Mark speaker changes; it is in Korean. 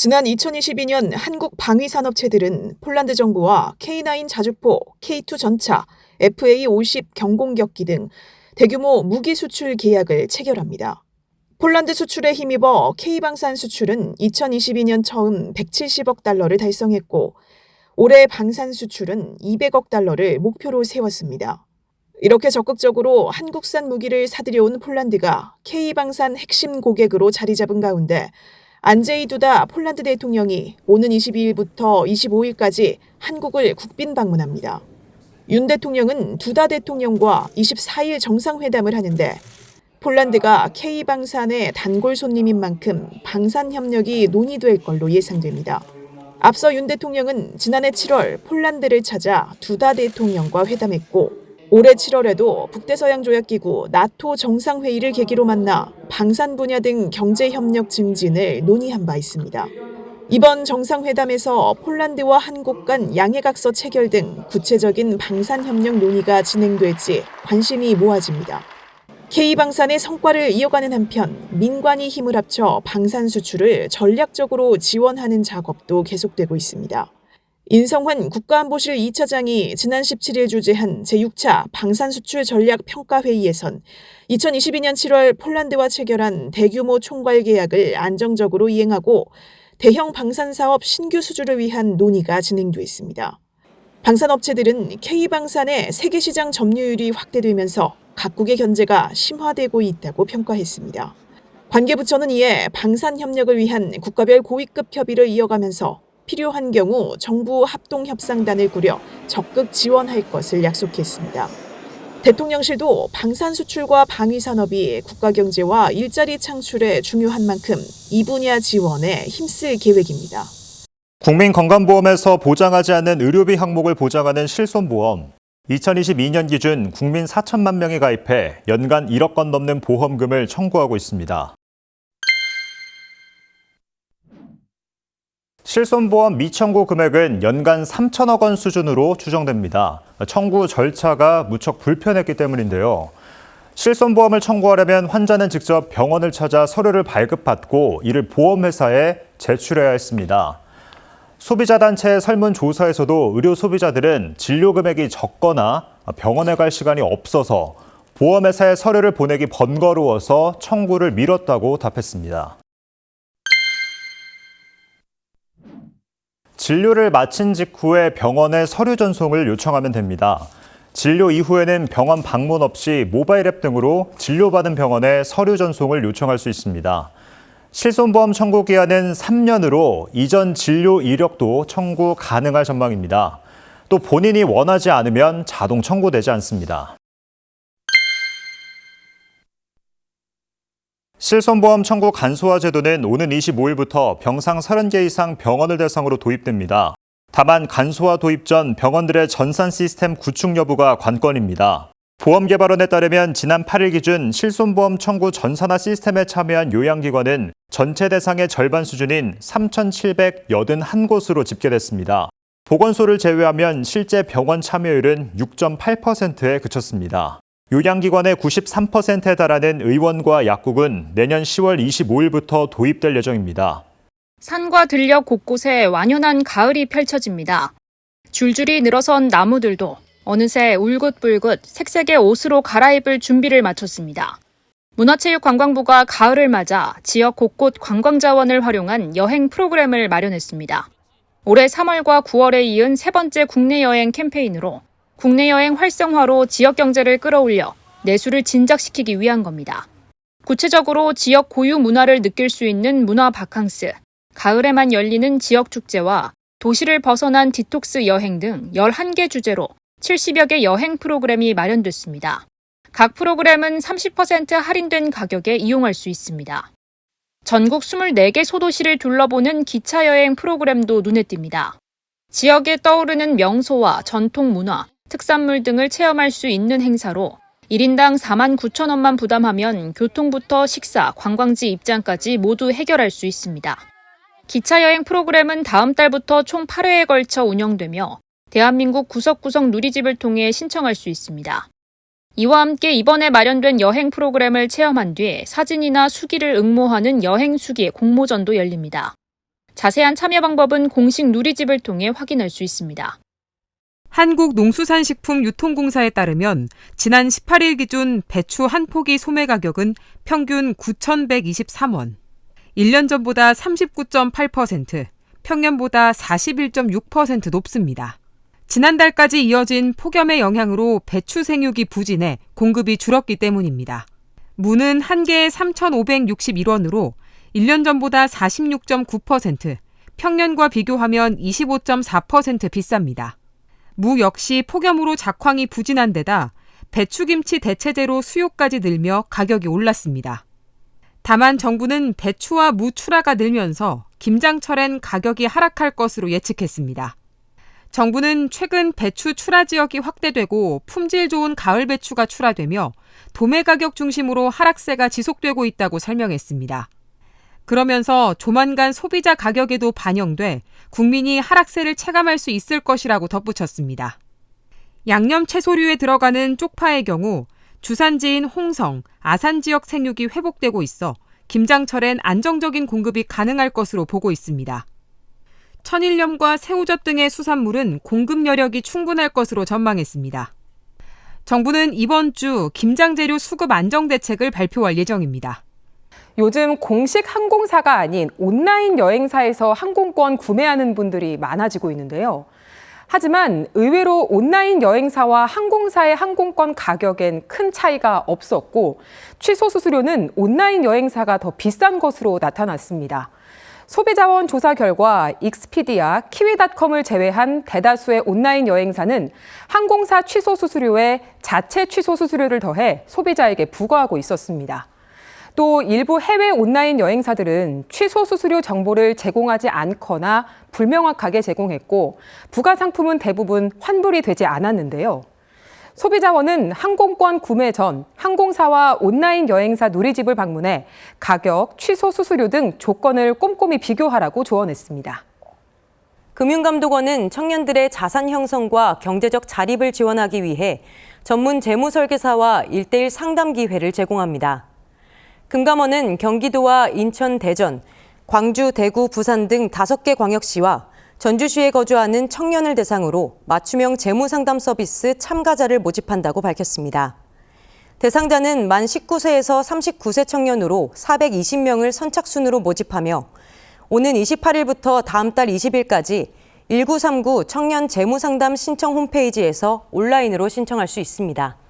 Speaker 1: 지난 2022년 한국 방위산업체들은 폴란드 정부와 K9 자주포, K2 전차, FA-50 경공격기 등 대규모 무기 수출 계약을 체결합니다. 폴란드 수출에 힘입어 K방산 수출은 2022년 처음 170억 달러를 달성했고 올해 방산 수출은 200억 달러를 목표로 세웠습니다. 이렇게 적극적으로 한국산 무기를 사들여온 폴란드가 K방산 핵심 고객으로 자리 잡은 가운데 안제이 두다 폴란드 대통령이 오는 22일부터 25일까지 한국을 국빈 방문합니다. 윤 대통령은 두다 대통령과 24일 정상회담을 하는데 폴란드가 K방산의 단골 손님인 만큼 방산 협력이 논의될 걸로 예상됩니다. 앞서 윤 대통령은 지난해 7월 폴란드를 찾아 두다 대통령과 회담했고 올해 7월에도 북대서양조약기구 나토 정상회의를 계기로 만나 방산 분야 등 경제협력 증진을 논의한 바 있습니다. 이번 정상회담에서 폴란드와 한국 간 양해각서 체결 등 구체적인 방산협력 논의가 진행될지 관심이 모아집니다. K방산의 성과를 이어가는 한편 민관이 힘을 합쳐 방산 수출을 전략적으로 지원하는 작업도 계속되고 있습니다. 인성환 국가안보실 2차장이 지난 17일 주재한 제6차 방산수출 전략평가회의에선 2022년 7월 폴란드와 체결한 대규모 총괄 계약을 안정적으로 이행하고 대형 방산사업 신규 수주를 위한 논의가 진행돼 있습니다. 방산업체들은 K방산의 세계시장 점유율이 확대되면서 각국의 견제가 심화되고 있다고 평가했습니다. 관계부처는 이에 방산 협력을 위한 국가별 고위급 협의를 이어가면서 필요한 경우 정부 합동협상단을 꾸려 적극 지원할 것을 약속했습니다. 대통령실도 방산 수출과 방위산업이 국가 경제와 일자리 창출에 중요한 만큼 이 분야 지원에 힘쓸 계획입니다.
Speaker 2: 국민건강보험에서 보장하지 않는 의료비 항목을 보장하는 실손보험. 2022년 기준 국민 4천만 명이 가입해 연간 1억 건 넘는 보험금을 청구하고 있습니다. 실손보험 미청구 금액은 연간 3천억 원 수준으로 추정됩니다. 청구 절차가 무척 불편했기 때문인데요. 실손보험을 청구하려면 환자는 직접 병원을 찾아 서류를 발급받고 이를 보험회사에 제출해야 했습니다. 소비자단체 설문조사에서도 의료 소비자들은 진료 금액이 적거나 병원에 갈 시간이 없어서 보험회사에 서류를 보내기 번거로워서 청구를 미뤘다고 답했습니다. 진료를 마친 직후에 병원에 서류 전송을 요청하면 됩니다. 진료 이후에는 병원 방문 없이 모바일 앱 등으로 진료받은 병원에 서류 전송을 요청할 수 있습니다. 실손보험 청구 기한은 3년으로 이전 진료 이력도 청구 가능할 전망입니다. 또 본인이 원하지 않으면 자동 청구되지 않습니다. 실손보험 청구 간소화 제도는 오는 25일부터 병상 30개 이상 병원을 대상으로 도입됩니다. 다만 간소화 도입 전 병원들의 전산 시스템 구축 여부가 관건입니다. 보험개발원에 따르면 지난 8일 기준 실손보험 청구 전산화 시스템에 참여한 요양기관은 전체 대상의 절반 수준인 3,781곳으로 집계됐습니다. 보건소를 제외하면 실제 병원 참여율은 6.8%에 그쳤습니다. 요양기관의 93%에 달하는 의원과 약국은 내년 10월 25일부터 도입될 예정입니다.
Speaker 3: 산과 들녘 곳곳에 완연한 가을이 펼쳐집니다. 줄줄이 늘어선 나무들도 어느새 울긋불긋 색색의 옷으로 갈아입을 준비를 마쳤습니다. 문화체육관광부가 가을을 맞아 지역 곳곳 관광자원을 활용한 여행 프로그램을 마련했습니다. 올해 3월과 9월에 이은 세 번째 국내 여행 캠페인으로 국내 여행 활성화로 지역 경제를 끌어올려 내수를 진작시키기 위한 겁니다. 구체적으로 지역 고유 문화를 느낄 수 있는 문화 바캉스, 가을에만 열리는 지역 축제와 도시를 벗어난 디톡스 여행 등 11개 주제로 70여 개 여행 프로그램이 마련됐습니다. 각 프로그램은 30% 할인된 가격에 이용할 수 있습니다. 전국 24개 소도시를 둘러보는 기차 여행 프로그램도 눈에 띕니다. 지역에 떠오르는 명소와 전통 문화, 특산물 등을 체험할 수 있는 행사로 1인당 4만 9천 원만 부담하면 교통부터 식사, 관광지 입장까지 모두 해결할 수 있습니다. 기차 여행 프로그램은 다음 달부터 총 8회에 걸쳐 운영되며 대한민국 구석구석 누리집을 통해 신청할 수 있습니다. 이와 함께 이번에 마련된 여행 프로그램을 체험한 뒤 사진이나 수기를 응모하는 여행 수기 공모전도 열립니다. 자세한 참여 방법은 공식 누리집을 통해 확인할 수 있습니다.
Speaker 4: 한국농수산식품유통공사에 따르면 지난 18일 기준 배추 한 포기 소매 가격은 평균 9,123원. 1년 전보다 39.8%, 평년보다 41.6% 높습니다. 지난달까지 이어진 폭염의 영향으로 배추 생육이 부진해 공급이 줄었기 때문입니다. 무는 한 개에 3,561원으로 1년 전보다 46.9%, 평년과 비교하면 25.4% 비쌉니다. 무 역시 폭염으로 작황이 부진한 데다 배추김치 대체재로 수요까지 늘며 가격이 올랐습니다. 다만 정부는 배추와 무 출하가 늘면서 김장철엔 가격이 하락할 것으로 예측했습니다. 정부는 최근 배추 출하 지역이 확대되고 품질 좋은 가을 배추가 출하되며 도매 가격 중심으로 하락세가 지속되고 있다고 설명했습니다. 그러면서 조만간 소비자 가격에도 반영돼 국민이 하락세를 체감할 수 있을 것이라고 덧붙였습니다. 양념 채소류에 들어가는 쪽파의 경우 주산지인 홍성, 아산 지역 생육이 회복되고 있어 김장철엔 안정적인 공급이 가능할 것으로 보고 있습니다. 천일염과 새우젓 등의 수산물은 공급 여력이 충분할 것으로 전망했습니다. 정부는 이번 주 김장재료 수급 안정 대책을 발표할 예정입니다.
Speaker 5: 요즘 공식 항공사가 아닌 온라인 여행사에서 항공권 구매하는 분들이 많아지고 있는데요. 하지만 의외로 온라인 여행사와 항공사의 항공권 가격엔 큰 차이가 없었고 취소 수수료는 온라인 여행사가 더 비싼 것으로 나타났습니다. 소비자원 조사 결과 익스피디아, 키위닷컴을 제외한 대다수의 온라인 여행사는 항공사 취소 수수료에 자체 취소 수수료를 더해 소비자에게 부과하고 있었습니다. 또 일부 해외 온라인 여행사들은 취소 수수료 정보를 제공하지 않거나 불명확하게 제공했고 부가 상품은 대부분 환불이 되지 않았는데요. 소비자원은 항공권 구매 전 항공사와 온라인 여행사 누리집을 방문해 가격, 취소 수수료 등 조건을 꼼꼼히 비교하라고 조언했습니다.
Speaker 6: 금융감독원은 청년들의 자산 형성과 경제적 자립을 지원하기 위해 전문 재무설계사와 1:1 상담 기회를 제공합니다. 금감원은 경기도와 인천, 대전, 광주, 대구, 부산 등 5개 광역시와 전주시에 거주하는 청년을 대상으로 맞춤형 재무상담 서비스 참가자를 모집한다고 밝혔습니다. 대상자는 만 19세에서 39세 청년으로 420명을 선착순으로 모집하며 오는 28일부터 다음 달 20일까지 1939 청년 재무상담 신청 홈페이지에서 온라인으로 신청할 수 있습니다.